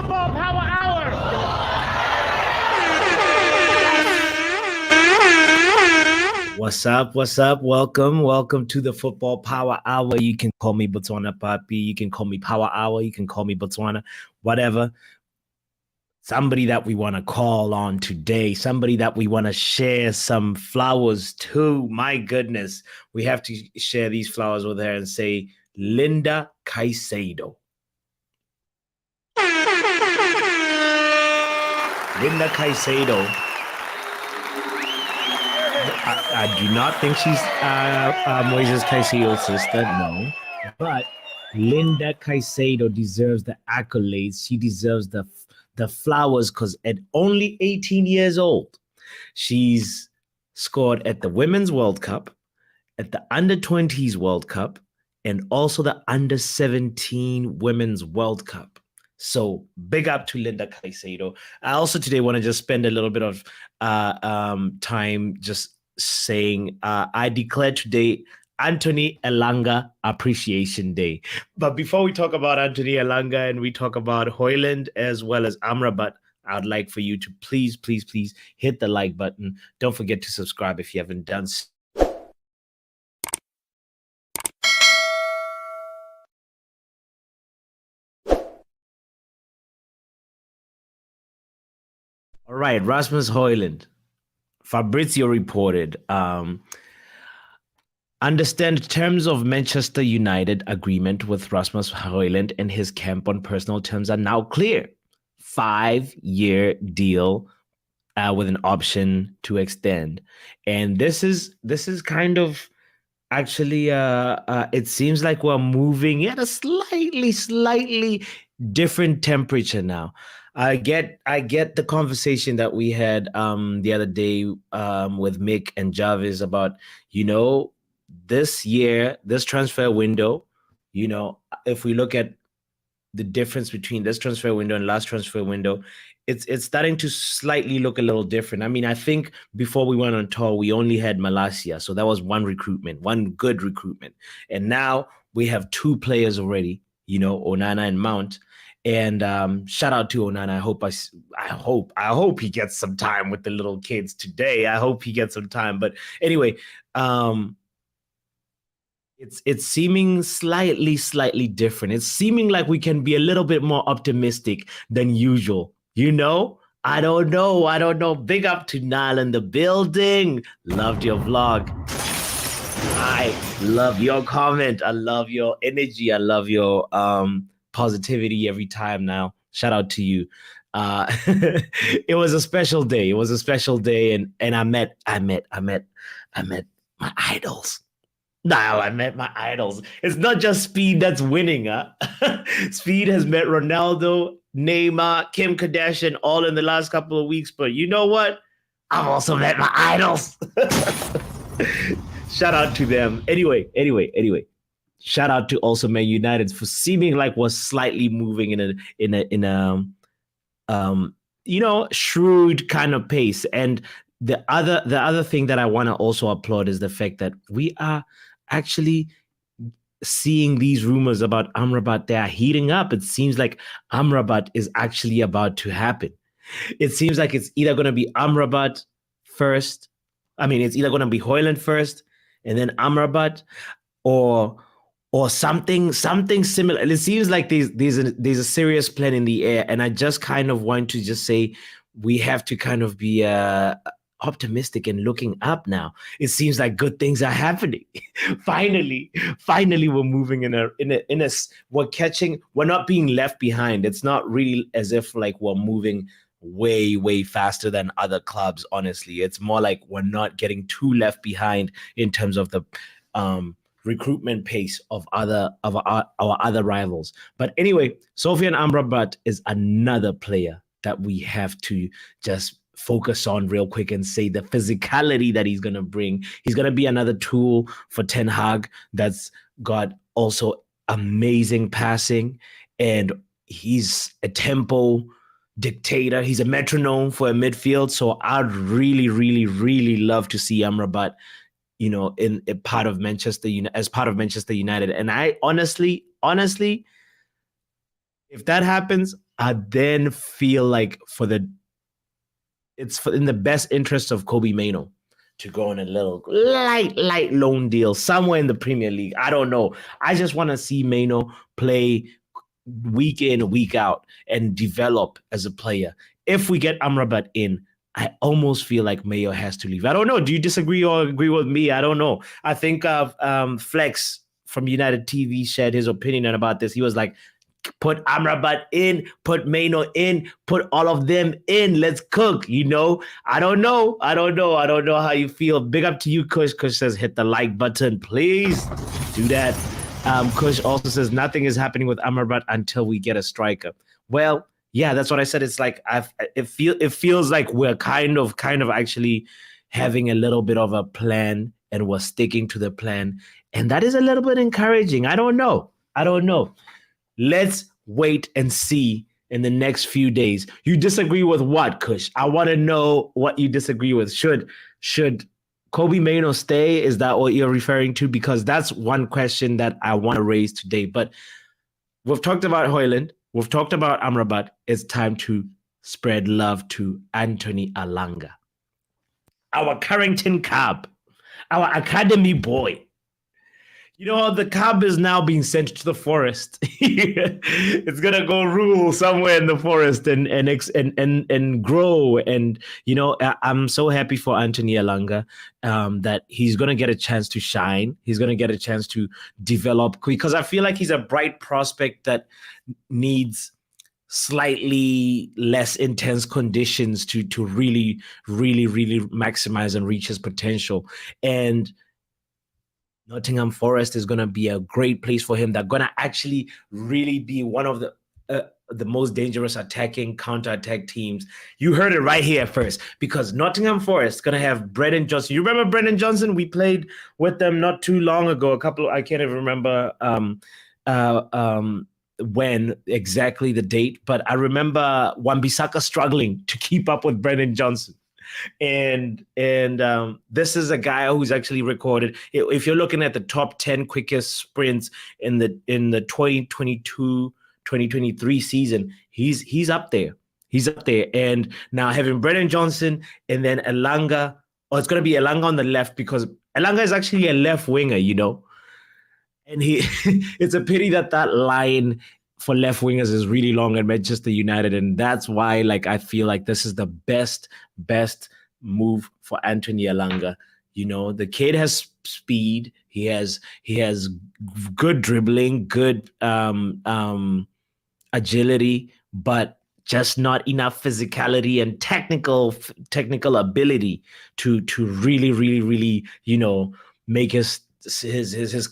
Football Power Hour. What's up? What's up? Welcome to the Football Power Hour. You can call me botswanapapi. You can call me Power Hour. You can call me Botswana, whatever. Somebody that we want to call on today, somebody that we want to share some flowers to. My goodness, we have to share these flowers with her and say, Linda Caicedo. Linda Caicedo. I do not think she's Moises Caicedo's sister, no. But Linda Caicedo deserves the accolades. She deserves the flowers because at only 18 years old, she's scored at the Women's World Cup, at the Under-20s World Cup, and also the Under-17 Women's World Cup. So big up to Linda Caicedo. I also today want to just spend a little bit of time just saying I declare today Antony Elanga Appreciation Day. But before we talk about Antony Elanga and we talk about Højlund as well as Amrabat, I'd like for you to please hit the like button. Don't forget to subscribe if you haven't done so. All right, Rasmus Højlund. Fabrizio reported, understand terms of Manchester United agreement with Rasmus Højlund and his camp on personal terms are now clear. 5-year deal with an option to extend. And this is kind of actually it seems like we're moving at a slightly different temperature now. I get the conversation that we had the other day with Mick and Jarvis about, this year, this transfer window, if we look at the difference between this transfer window and last transfer window, it's starting to slightly look a little different. I mean, I think before we went on tour, we only had Malacia. So that was one good recruitment. And now we have 2 players already, Onana and Mount. And shout out to Onana. I hope he gets some time with the little kids today. I hope he gets some time. But anyway, it's seeming slightly different. It's seeming like we can be a little bit more optimistic than usual. I don't know. Big up to Nile in the building. Loved your vlog. I love your comment. I love your energy. I love your positivity every time now. Shout out to you. It was a special day. And I met my idols. Now I met my idols. It's not just Speed that's winning. Speed has met Ronaldo, Neymar, Kim Kardashian all in the last couple of weeks. But you know what? I've also met my idols. Shout out to them. Anyway. Shout out to also Man United for seeming like we're slightly moving in a shrewd kind of pace. And the other thing that I want to also applaud is the fact that we are actually seeing these rumors about Amrabat. They are heating up. It seems like Amrabat is actually about to happen. It seems like it's either going to be Amrabat first. I mean, it's either going to be Højlund first and then Amrabat, or something similar. It seems like there's a serious plan in the air, and I just kind of want to just say we have to kind of be optimistic and looking up now. It seems like good things are happening. Finally, we're moving we're not being left behind. It's not really as if like we're moving way faster than other clubs. Honestly, it's more like we're not getting too left behind in terms of the recruitment pace of our other rivals. But anyway, Sofian Amrabat is another player that we have to just focus on real quick and say the physicality that he's going to bring. He's going to be another tool for Ten Hag that's got also amazing passing, and he's a tempo dictator. He's a metronome for a midfield. So I'd really love to see Amrabat, in a part of Manchester United, as part of Manchester United. And I honestly, if that happens, I then feel like in the best interest of Kobe Mano to go on a little light loan deal somewhere in the Premier League. I don't know. I just want to see Mano play week in, week out, and develop as a player. If we get Amrabat in, I almost feel like Mayo has to leave. I don't know. Do you disagree or agree with me? I don't know. I think Flex from United TV shared his opinion about this. He was like, put Amrabat in, put Mano in, put all of them in. Let's cook, you know? I don't know how you feel. Big up to you, Kush. Kush says, hit the like button. Please do that. Kush also says, nothing is happening with Amrabat until we get a striker. Well, yeah, that's what I said. It's like it feels like we're kind of actually having a little bit of a plan, and we're sticking to the plan. And that is a little bit encouraging. I don't know. Let's wait and see in the next few days. You disagree with what, Kush? I want to know what you disagree with. Should Kobe Mano stay? Is that what you're referring to? Because that's one question that I want to raise today. But we've talked about Højlund. We've talked about Amrabat. It's time to spread love to Anthony Elanga, our Carrington Cub, our academy boy. You know, the cub is now being sent to the forest. It's gonna go rule somewhere in the forest and grow. And you know, I'm so happy for Anthony Elanga that he's gonna get a chance to shine. He's gonna get a chance to develop, because I feel like he's a bright prospect that needs slightly less intense conditions to really maximize and reach his potential. And Nottingham Forest is going to be a great place for him. They're going to actually really be one of the most dangerous counter-attack teams. You heard it right here first, because Nottingham Forest is going to have Brennan Johnson. You remember Brennan Johnson? We played with them not too long ago. I can't even remember when exactly the date, but I remember Wan-Bissaka struggling to keep up with Brennan Johnson. And this is a guy who's actually recorded, if you're looking at the top 10 quickest sprints in the 2022-2023 season, he's up there. And now having Brennan Johnson and then Elanga, it's going to be Elanga on the left, because Elanga is actually a left winger, you know. And it's a pity that line for left wingers is really long at Manchester United, and that's why, like, I feel like this is the best move for Anthony Elanga. You know, the kid has speed. He has good dribbling, good agility, but just not enough physicality and technical ability to really, you know, make his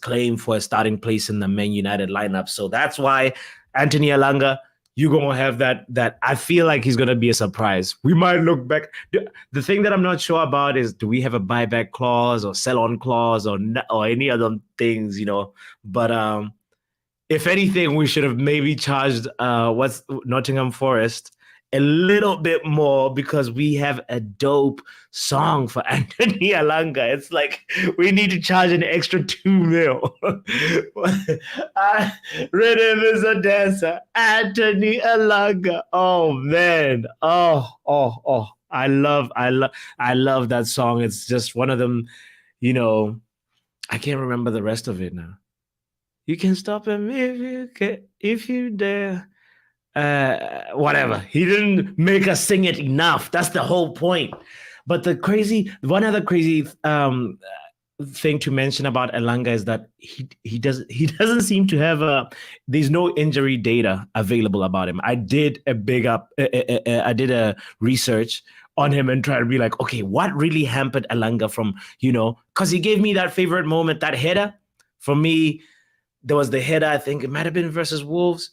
claim for a starting place in the Man United lineup. So that's why Anthony Elanga, you're going to have that. I feel like he's going to be a surprise. We might look back. The thing that I'm not sure about is, do we have a buyback clause or sell-on clause or any other things, you know? But if anything, we should have maybe charged Nottingham Forest a little bit more, because we have a dope song for Anthony Elanga. It's like we need to charge an extra $2 million. Rhythm is a dancer, Anthony Elanga. Oh man, oh. I love that song. It's just one of them. You know, I can't remember the rest of it now. You can stop him if you dare. Whatever. He didn't make us sing it enough. That's the whole point. But one other crazy thing to mention about Elanga is that he doesn't seem to have there's no injury data available about him. I did a research on him and try to be like, okay, what really hampered Elanga from, you know, because he gave me that favorite moment, that header. For me, there was the header, I think it might have been versus Wolves.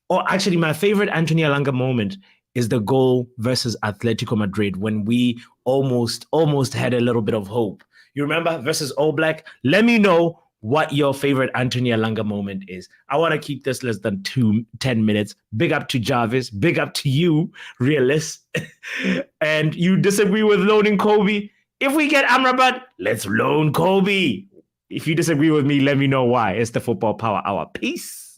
Or actually, my favorite Anthony Elanga moment is the goal versus Atletico Madrid, when we almost had a little bit of hope. You remember, versus All Black? Let me know what your favorite Anthony Elanga moment is. I want to keep this less than 10 minutes. Big up to Jarvis. Big up to you, realist. And you disagree with loaning Kobe? If we get Amrabat, let's loan Kobe. If you disagree with me, let me know why. It's the Football Power Hour. Peace.